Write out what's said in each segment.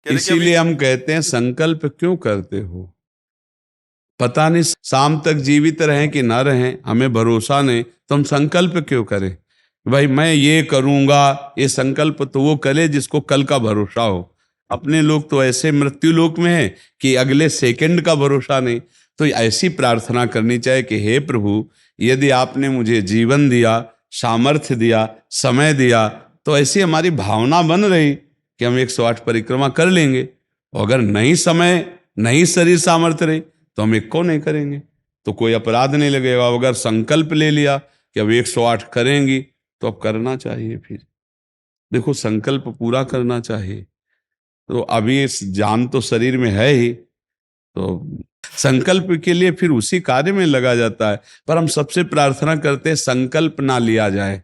कह रहे कि अभी इसीलिए हम कहते हैं संकल्प क्यों करते हो? पता नहीं शाम तक जीवित रहें कि ना रहें, हमें भरोसा नहीं, तो हम संकल्प क्यों करें? भाई मैं ये करूंगा, ये संकल्प तो वो करे जिसको कल का भरोसा हो। अपने लोग तो ऐसे मृत्यु लोक में है कि अगले सेकंड का भरोसा नहीं। तो ऐसी प्रार्थना करनी चाहिए कि हे प्रभु, यदि आपने मुझे जीवन दिया, सामर्थ्य दिया, समय दिया, तो ऐसी हमारी भावना बन रही कि हम 108 परिक्रमा कर लेंगे। और अगर नहीं समय, नहीं शरीर सामर्थ्य रही, तो हम एक को नहीं करेंगे, तो कोई अपराध नहीं लगेगा। अगर संकल्प ले लिया कि अब 108 करेंगी, तो अब करना चाहिए। फिर देखो, संकल्प पूरा करना चाहिए। तो अभी इस जान तो शरीर में है ही, तो संकल्प के लिए फिर उसी कार्य में लगा जाता है। पर हम सबसे प्रार्थना करते हैं संकल्प ना लिया जाए।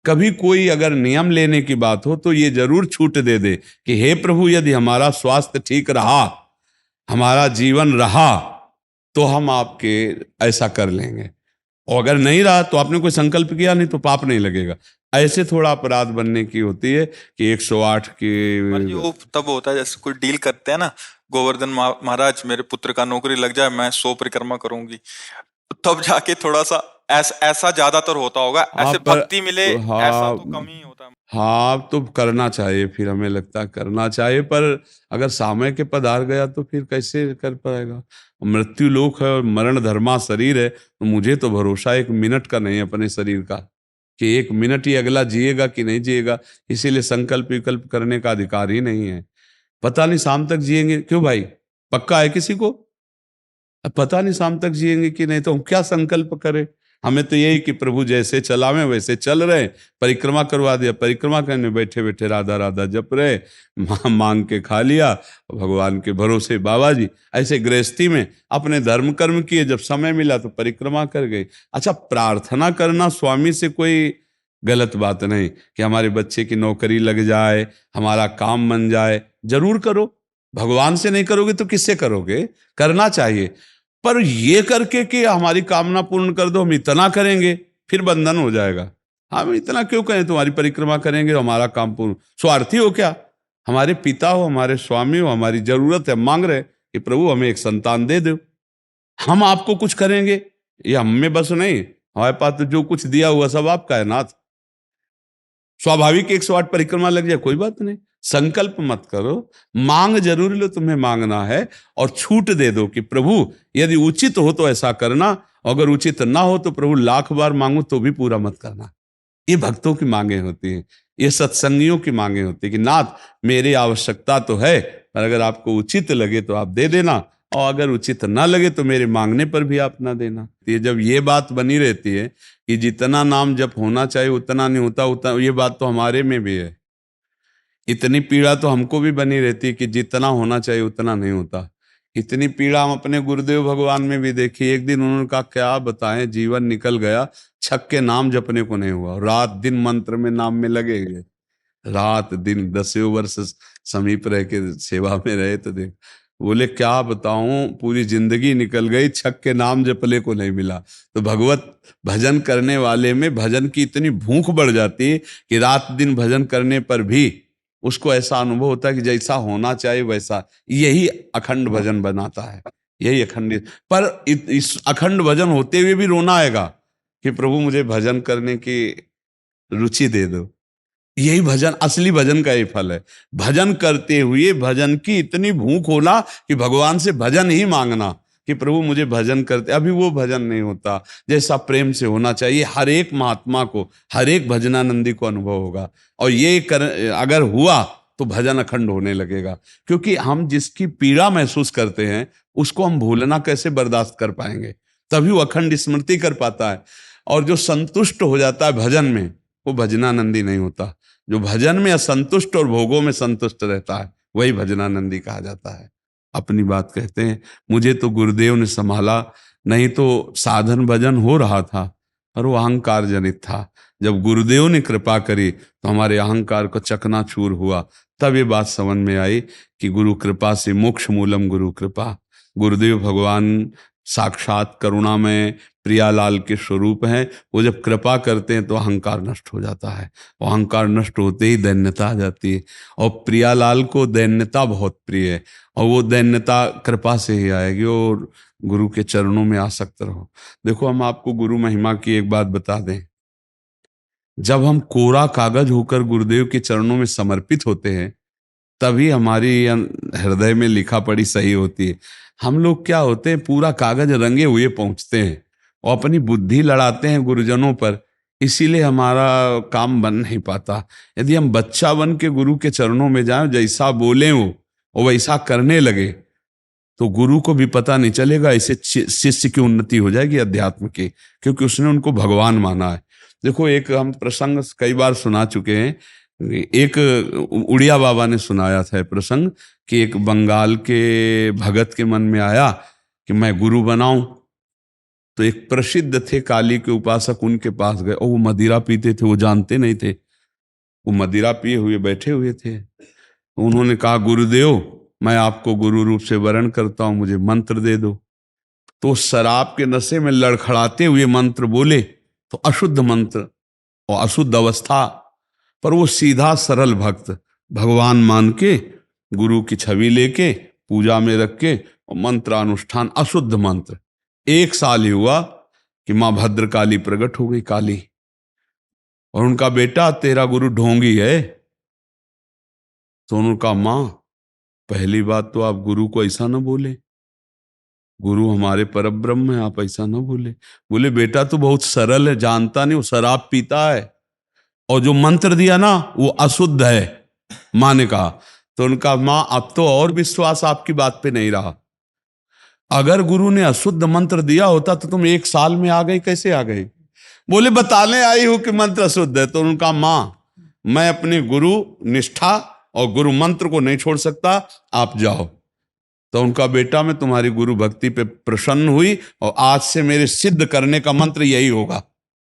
कभी कोई अगर नियम लेने की बात हो तो ये जरूर छूट दे दे कि हे प्रभु, यदि हमारा स्वास्थ्य ठीक रहा, हमारा जीवन रहा, तो हम आपके ऐसा कर लेंगे। और अगर नहीं रहा तो आपने कोई संकल्प किया नहीं, तो पाप नहीं लगेगा। ऐसे थोड़ा अपराध बनने की होती है कि 108 की। महाराज जी वो तब होता है जैसे कोई डील करते हैं ना, गोवर्धन महाराज मेरे पुत्र का नौकरी लग जाए, मैं 100 परिक्रमा करूंगी, तब जाके थोड़ा सा ऐसा ज्यादातर होता होगा। हाँ ऐसे पर भक्ति मिले ऐसा हाँ, तो कम ही होता है। हाँ तो करना चाहिए, फिर हमें लगता है करना चाहिए। पर अगर समय के पधार गया तो फिर कैसे कर पाएगा? मृत्यु लोक है और मरण धर्मा शरीर है, तो मुझे तो भरोसा 1 मिनट का नहीं है अपने शरीर का कि 1 मिनट ही अगला जिएगा कि नहीं जिएगा। इसीलिए संकल्प विकल्प करने का अधिकार ही नहीं है। पता नहीं शाम तक जिएंगे क्यों भाई, पक्का है किसी को? अब पता नहीं शाम तक जिएंगे कि नहीं, तो हम क्या संकल्प करें? हमें तो यही कि प्रभु जैसे चलावे वैसे चल रहे। परिक्रमा करवा दिया, परिक्रमा करने बैठे बैठे राधा राधा जप रहे, मांग के खा लिया, भगवान के भरोसे बाबा जी। ऐसे गृहस्थी में अपने धर्म कर्म किए, जब समय मिला तो परिक्रमा कर गए। अच्छा, प्रार्थना करना स्वामी से कोई गलत बात नहीं कि हमारे बच्चे की नौकरी लग जाए, हमारा काम बन जाए, जरूर करो। भगवान से नहीं करोगे तो किससे करोगे? करना चाहिए। पर ये करके कि हमारी कामना पूर्ण कर दो, हम इतना करेंगे, फिर बंधन हो जाएगा। हम इतना क्यों करें, तुम्हारी परिक्रमा करेंगे तो हमारा काम पूर्ण? स्वार्थी हो क्या? हमारे पिता हो, हमारे स्वामी हो, हमारी जरूरत है, मांग रहे कि प्रभु हमें एक संतान दे दो, हम आपको कुछ करेंगे। ये हम में बस नहीं, हमारे पास तो जो कुछ दिया हुआ सब आपका है नाथ। स्वाभाविक 108 परिक्रमा लग जाए, कोई बात नहीं। संकल्प मत करो, मांग जरूर लो, तुम्हें मांगना है। और छूट दे दो कि प्रभु यदि उचित हो तो ऐसा करना, अगर उचित ना हो तो प्रभु लाख बार मांगो तो भी पूरा मत करना। ये भक्तों की मांगे होती हैं, ये सत्संगियों की मांगे होती है कि नाथ मेरी आवश्यकता तो है, पर अगर आपको उचित लगे तो आप दे देना, और अगर उचित ना लगे तो मेरे मांगने पर भी आप ना देना। ये जब ये बात बनी रहती है कि जितना नाम जप होना चाहिए उतना नहीं होता, उतना, ये बात तो हमारे में भी है। इतनी पीड़ा तो हमको भी बनी रहती है कि जितना होना चाहिए उतना नहीं होता। इतनी पीड़ा हम अपने गुरुदेव भगवान में भी देखी। एक दिन उन्होंने कहा क्या बताएं, जीवन निकल गया, छक के नाम जपने को नहीं हुआ, रात दिन मंत्र में नाम में लगे गए, रात दिन 10 वर्ष समीप रह के सेवा में रहे। तो देख, बोले क्या बताऊं, पूरी जिंदगी निकल गई, छक के नाम जपले को नहीं मिला। तो भगवत भजन करने वाले में भजन की इतनी भूख बढ़ जाती है कि रात दिन भजन करने पर भी उसको ऐसा अनुभव होता है कि जैसा होना चाहिए वैसा। यही अखंड भजन बनाता है, यही अखंड। पर इस अखंड भजन होते हुए भी रोना आएगा कि प्रभु मुझे भजन करने की रुचि दे दो। यही भजन, असली भजन का ही फल है। भजन करते हुए भजन की इतनी भूख होना कि भगवान से भजन ही मांगना कि प्रभु मुझे भजन करते। अभी वो भजन नहीं होता जैसा प्रेम से होना चाहिए। हर एक महात्मा को, हर एक भजनानंदी को अनुभव होगा। और ये अगर हुआ तो भजन अखंड होने लगेगा। क्योंकि हम जिसकी पीड़ा महसूस करते हैं उसको हम भूलना कैसे बर्दाश्त कर पाएंगे? तभी वो अखंड स्मृति कर पाता है। और जो संतुष्ट हो जाता है भजन में, वो भजनानंदी नहीं होता। जो भजन में असंतुष्ट और भोगों में संतुष्ट रहता है वही भजनानंदी कहा जाता है। अपनी बात कहते हैं, मुझे तो गुरुदेव ने संभाला, नहीं तो साधन भजन हो रहा था, पर वो अहंकार जनित था। जब गुरुदेव ने कृपा करी तो हमारे अहंकार को चकनाचूर हुआ। तब ये बात समझ में आई कि गुरु कृपा से मोक्ष मूलम गुरु कृपा। गुरुदेव भगवान साक्षात करुणामय प्रियालाल के स्वरूप हैं। वो जब कृपा करते हैं तो अहंकार नष्ट हो जाता है, और अहंकार नष्ट होते ही दैन्यता आ जाती है। और प्रियालाल को दैन्यता बहुत प्रिय है, और वो दैन्यता कृपा से ही आएगी, और गुरु के चरणों में आसक्त रहो। देखो, हम आपको गुरु महिमा की एक बात बता दें। जब हम कोरा कागज होकर गुरुदेव के चरणों में समर्पित होते हैं, तभी हमारी हृदय में लिखा पढ़ी सही होती है। हम लोग क्या होते हैं, पूरा कागज रंगे हुए पहुंचते हैं और अपनी बुद्धि लड़ाते हैं गुरुजनों पर, इसीलिए हमारा काम बन नहीं पाता। यदि हम बच्चा बन के गुरु के चरणों में जाएं, जैसा बोले वो और वैसा करने लगे, तो गुरु को भी पता नहीं चलेगा, ऐसे शिष्य की उन्नति हो जाएगी अध्यात्म की, क्योंकि उसने उनको भगवान माना है। देखो, एक हम प्रसंग कई बार सुना चुके हैं। एक उड़िया बाबा ने सुनाया था प्रसंग कि एक बंगाल के भगत के मन में आया कि मैं गुरु बनाऊं। तो एक प्रसिद्ध थे काली के उपासक, उनके पास गए, और वो मदिरा पीते थे, वो जानते नहीं थे, वो मदिरा पिए हुए बैठे हुए थे। उन्होंने कहा, गुरुदेव, मैं आपको गुरु रूप से वरण करता हूं, मुझे मंत्र दे दो। तो शराब के नशे में लड़खड़ाते हुए मंत्र बोले, तो अशुद्ध मंत्र और अशुद्ध अवस्था, पर वो सीधा सरल भक्त भगवान मान के गुरु की छवि लेके पूजा में रख के और मंत्रानुष्ठान, अशुद्ध मंत्र। 1 साल ही हुआ कि माँ भद्रकाली प्रकट हो गई, काली, और उनका बेटा, तेरा गुरु ढोंगी है। तो उनका, माँ, पहली बात तो आप गुरु को ऐसा ना बोले, गुरु हमारे परब्रह्म है, आप ऐसा ना बोले। बोले, बेटा तू बहुत सरल है, जानता नहीं, वो शराब पीता है, और जो मंत्र दिया ना वो अशुद्ध है। माँ ने कहा। तो उनका, माँ, अब तो और विश्वास आपकी बात पे नहीं रहा। अगर गुरु ने अशुद्ध मंत्र दिया होता तो तुम 1 साल में आ गई, कैसे आ गई? बोले, बताने आई हूं कि मंत्र अशुद्ध है। तो उनका, माँ, मैं अपने गुरु निष्ठा और गुरु मंत्र को नहीं छोड़ सकता, आप जाओ। तो उनका बेटा, मैं तुम्हारी गुरु भक्ति पे प्रसन्न हुई, और आज से मेरे सिद्ध करने का मंत्र यही होगा,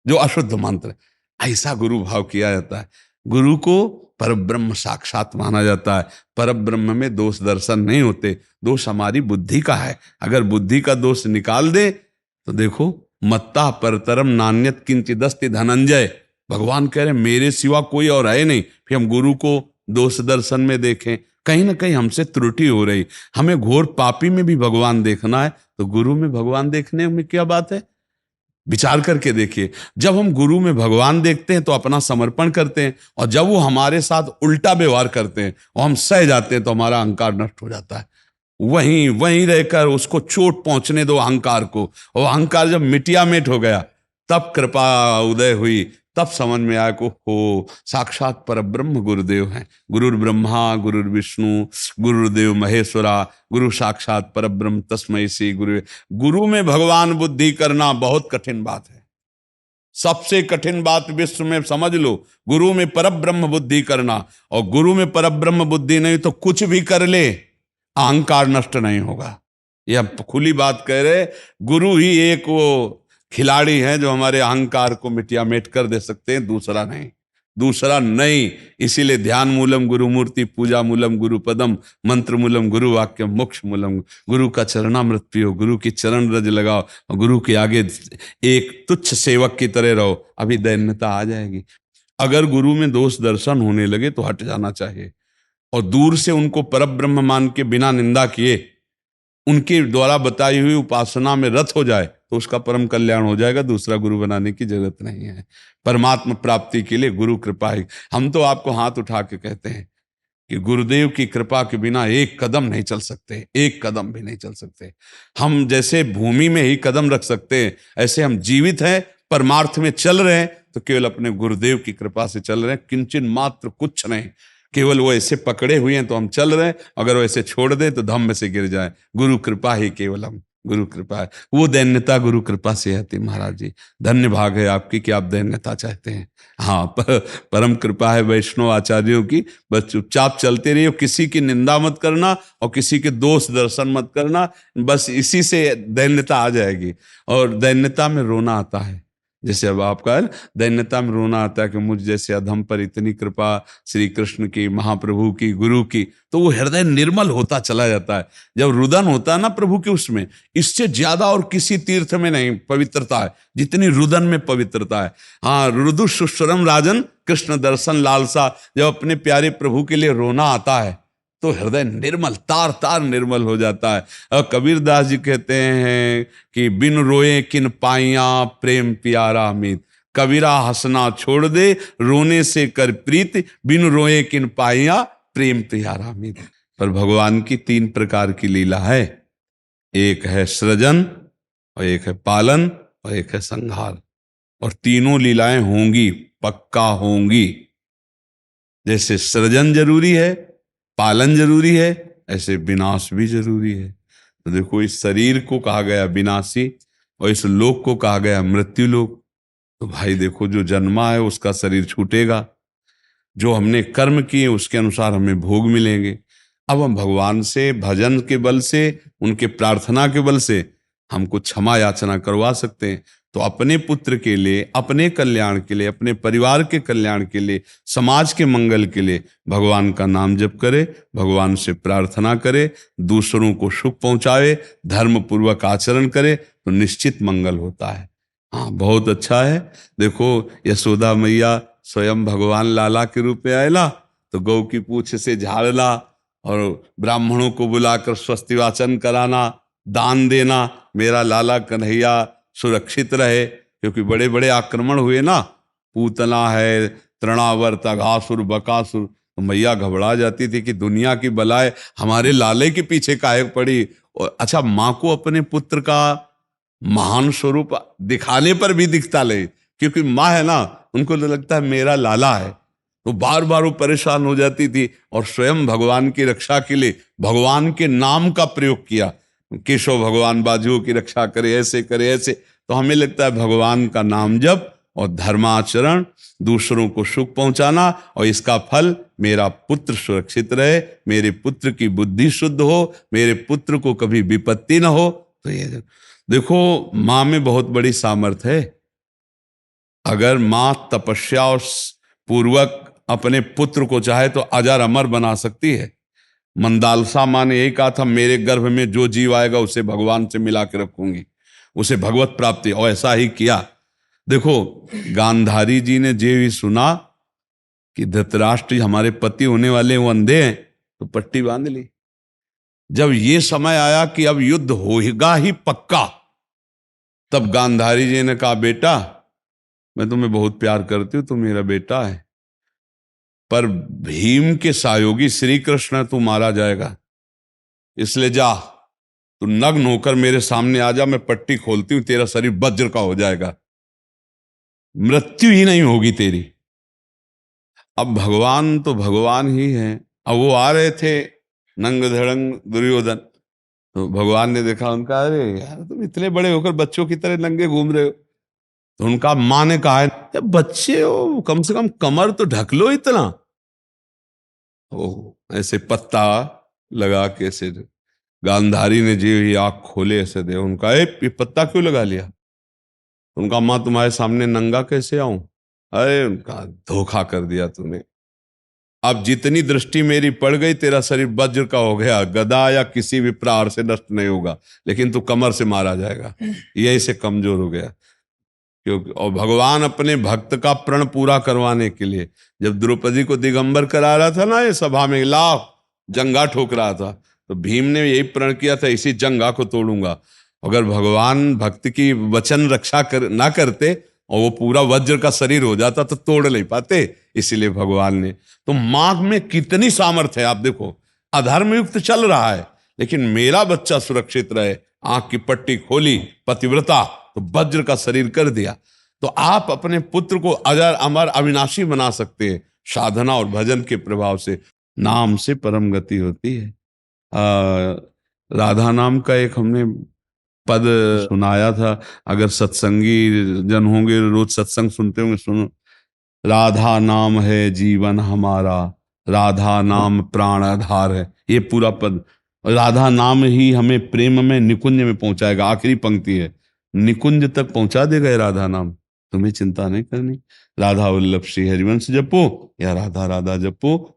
जो अशुद्ध मंत्र। ऐसा गुरु भाव किया जाता है। गुरु को परब्रह्म साक्षात माना जाता है। परब्रह्म में दोष दर्शन नहीं होते, दोष हमारी बुद्धि का है। अगर बुद्धि का दोष निकाल दे तो देखो, मत्ता परतरम नान्यत किंचिदस्ति धनंजय, भगवान कह रहे मेरे सिवा कोई और है नहीं। फिर हम गुरु को दोष दर्शन में देखें, कहीं ना कहीं हमसे त्रुटि हो रही। हमें घोर पापी में भी भगवान देखना है, तो गुरु में भगवान देखने में क्या बात है? विचार करके देखिए। जब हम गुरु में भगवान देखते हैं तो अपना समर्पण करते हैं, और जब वो हमारे साथ उल्टा व्यवहार करते हैं और हम सह जाते हैं तो हमारा अहंकार नष्ट हो जाता है। वहीं वहीं रहकर उसको चोट पहुंचने दो अहंकार को, और अहंकार जब मिटिया मिट हो गया, तब कृपा उदय हुई, तब समझ में आया को हो साक्षात परब्रह्म गुरुदेव हैं। गुरुर् ब्रह्मा गुरुर् विष्णु गुरुर्देव महेश्वरा, गुरु साक्षात परब्रह्म तस्मै श्री गुरु। गुरु में भगवान बुद्धि करना बहुत कठिन बात है, सबसे कठिन बात विश्व में, समझ लो। गुरु में परब्रह्म बुद्धि करना, और गुरु में परब्रह्म बुद्धि नहीं तो कुछ भी कर ले, अहंकार नष्ट नहीं होगा। यह खुली बात कह रहे। गुरु ही एक वो खिलाड़ी हैं जो हमारे अहंकार को मिटिया मेट कर दे सकते हैं, दूसरा नहीं, दूसरा नहीं। इसीलिए ध्यान मूलम गुरु मूर्ति, पूजा मूलम गुरु पदम, मंत्र मूलम गुरु वाक्यम, मोक्ष मूलम। गुरु का चरणामृत पियो, गुरु की चरण रज लगाओ, और गुरु के आगे एक तुच्छ सेवक की तरह रहो, अभी दैन्यता आ जाएगी। अगर गुरु में दोष दर्शन होने लगे तो हट जाना चाहिए, और दूर से उनको परब्रह्म मान के बिना निंदा किए उनके द्वारा बताई हुई उपासना में रत हो जाए तो उसका परम कल्याण हो जाएगा। दूसरा गुरु बनाने की जरूरत नहीं है। परमात्मा प्राप्ति के लिए गुरु कृपा ही। हम तो आपको हाथ उठा के कहते हैं कि गुरुदेव की कृपा के बिना एक कदम नहीं चल सकते, एक कदम भी नहीं चल सकते। हम जैसे भूमि में ही कदम रख सकते हैं, ऐसे हम जीवित हैं, परमार्थ में चल रहे हैं तो केवल अपने गुरुदेव की कृपा से चल रहे हैं, किंचन मात्र कुछ नहीं। केवल वो ऐसे पकड़े हुए हैं तो हम चल रहे हैं, अगर वो ऐसे छोड़ दें तो धम्म से गिर जाए। गुरु कृपा ही केवलम, गुरु कृपा है। वो दैन्यता गुरु कृपा से आती। महाराज जी, धन्य भाग है आपकी कि आप दैन्यता चाहते हैं। हाँ, परम कृपा है वैष्णव आचार्यों की। बस चुपचाप चलते रहिए, किसी की निंदा मत करना और किसी के दोष दर्शन मत करना, बस इसी से दैन्यता आ जाएगी। और दैन्यता में रोना आता है, जैसे अब आपका दैन्यता में रोना आता है कि मुझ जैसे अधम पर इतनी कृपा श्री कृष्ण की, महाप्रभु की, गुरु की, तो वो हृदय निर्मल होता चला जाता है। जब रुदन होता है ना प्रभु के, उसमें इससे ज्यादा और किसी तीर्थ में नहीं पवित्रता है जितनी रुदन में पवित्रता है। हाँ, रुदु सुश्रम राजन कृष्ण दर्शन लालसा, जब अपने प्यारे प्रभु के लिए रोना आता है तो हृदय निर्मल, तार तार निर्मल हो जाता है। और कबीर दास जी कहते हैं कि बिन रोए किन पाइया प्रेम प्यारा मीत, कबीरा हंसना छोड़ दे रोने से कर प्रीत, बिन रोए किन पाइया प्रेम प्यारा मीत। पर भगवान की 3 प्रकार की लीला है, एक है सृजन और एक है पालन और एक है संहार, और तीनों लीलाएं होंगी, पक्का होंगी। जैसे सृजन जरूरी है, पालन जरूरी है, ऐसे विनाश भी जरूरी है। तो देखो, इस शरीर को कहा गया विनाशी और इस लोक को कहा गया मृत्यु लोक। तो भाई देखो, जो जन्मा है उसका शरीर छूटेगा, जो हमने कर्म किए उसके अनुसार हमें भोग मिलेंगे। अब हम भगवान से भजन के बल से, उनके प्रार्थना के बल से हमको क्षमा याचना करवा सकते हैं। तो अपने पुत्र के लिए, अपने कल्याण के लिए, अपने परिवार के कल्याण के लिए, समाज के मंगल के लिए भगवान का नाम जप करे, भगवान से प्रार्थना करे, दूसरों को सुख पहुंचावे, धर्म पूर्वक आचरण करे, तो निश्चित मंगल होता है। हाँ, बहुत अच्छा है। देखो, यशोदा मैया स्वयं भगवान लाला के रूप में आयला तो गौ की पूंछ से झाड़ना और ब्राह्मणों को बुलाकर स्वस्ति वाचन कराना, दान देना, मेरा लाला कन्हैया सुरक्षित रहे। क्योंकि बड़े बड़े आक्रमण हुए ना, पूतना है, तृणावर्त, अघासुर, बकासुर, तो मैया घबरा जाती थी कि दुनिया की बलाएं हमारे लाले के पीछे काहे पड़ी। और अच्छा, माँ को अपने पुत्र का महान स्वरूप दिखाने पर भी दिखता ले, क्योंकि माँ है ना, उनको तो लगता है मेरा लाला है, तो बार बार वो परेशान हो जाती थी। और स्वयं भगवान की रक्षा के लिए भगवान के नाम का प्रयोग किया, केशव भगवान बाजुओं की रक्षा करे, ऐसे करे, ऐसे। तो हमें लगता है भगवान का नाम जप और धर्माचरण, दूसरों को सुख पहुंचाना, और इसका फल मेरा पुत्र सुरक्षित रहे, मेरे पुत्र की बुद्धि शुद्ध हो, मेरे पुत्र को कभी विपत्ति ना हो। तो ये देखो, माँ में बहुत बड़ी सामर्थ्य है। अगर माँ तपस्या और पूर्वक अपने पुत्र को चाहे तो अजर अमर बना सकती है। मंदालसा माँ ने यही कहा था, मेरे गर्भ में जो जीव आएगा उसे भगवान से मिला के रखूंगी, उसे भगवत प्राप्ति, और ऐसा ही किया। देखो, गांधारी जी ने जे भी सुना कि धृतराष्ट्र हमारे पति होने वाले वो अंधे हैं, तो पट्टी बांध ली। जब ये समय आया कि अब युद्ध होगा ही पक्का, तब गांधारी जी ने कहा, बेटा मैं तुम्हें बहुत प्यार करती हूं, तुम मेरा बेटा है, पर भीम के सहयोगी श्री कृष्ण तू मारा जाएगा, इसलिए जा, तू नग्न होकर मेरे सामने आ जा, मैं पट्टी खोलती हूं, तेरा शरीर वज्र का हो जाएगा, मृत्यु ही नहीं होगी तेरी। अब भगवान तो भगवान ही है। अब वो आ रहे थे नंग धड़ंग दुर्योधन, तो भगवान ने देखा उनका, अरे यार तुम इतने बड़े होकर बच्चों की तरह नंगे घूम रहे हो। तो उनका माँ ने कहा है, बच्चे हो, कम से कम कमर तो ढक लो इतना। ओ ऐसे पत्ता लगा के ऐसे, गांधारी ने जी ही आंख खोले ऐसे दे, उनका ये पत्ता क्यों लगा लिया? उनका, माँ तुम्हारे सामने नंगा कैसे आऊं? अरे उनका, धोखा कर दिया तूने, अब जितनी दृष्टि मेरी पड़ गई, तेरा शरीर वज्र का हो गया, गदा या किसी भी प्रहार से नष्ट नहीं होगा, लेकिन तू कमर से मारा जाएगा, यही से कमजोर हो गया। क्योंकि और भगवान अपने भक्त का प्रण पूरा करवाने के लिए जब द्रौपदी को दिगंबर करा रहा था ना, ये सभा में लाभ जंगा ठोक रहा था, तो भीम ने यही प्रण किया था, इसी जंगा को तोड़ूंगा। अगर भगवान भक्त की वचन रक्षा ना करते और वो पूरा वज्र का शरीर हो जाता तो तोड़ नहीं पाते, इसीलिए भगवान ने। तो माँ में कितनी सामर्थ्य है, आप देखो, अधर्म युक्त चल रहा है लेकिन मेरा बच्चा सुरक्षित रहे, आंख की पट्टी खोली, पतिव्रता, तो वज्र का शरीर कर दिया। तो आप अपने पुत्र को अजर अमर अविनाशी बना सकते हैं साधना और भजन के प्रभाव से। नाम से परम गति होती है। राधा नाम का एक हमने पद सुनाया था, अगर सत्संगी जन होंगे, रोज सत्संग सुनते होंगे, सुनो, राधा नाम है जीवन हमारा, राधा नाम प्राण आधार है। ये पूरा पद, राधा नाम ही हमें प्रेम में निकुंज में पहुंचाएगा। आखिरी पंक्ति है, निकुंज तक पहुंचा देगा ये राधा नाम। तुम्हें चिंता नहीं करनी। राधा वल्लभ श्री हरिवंश जपो या राधा राधा जपो,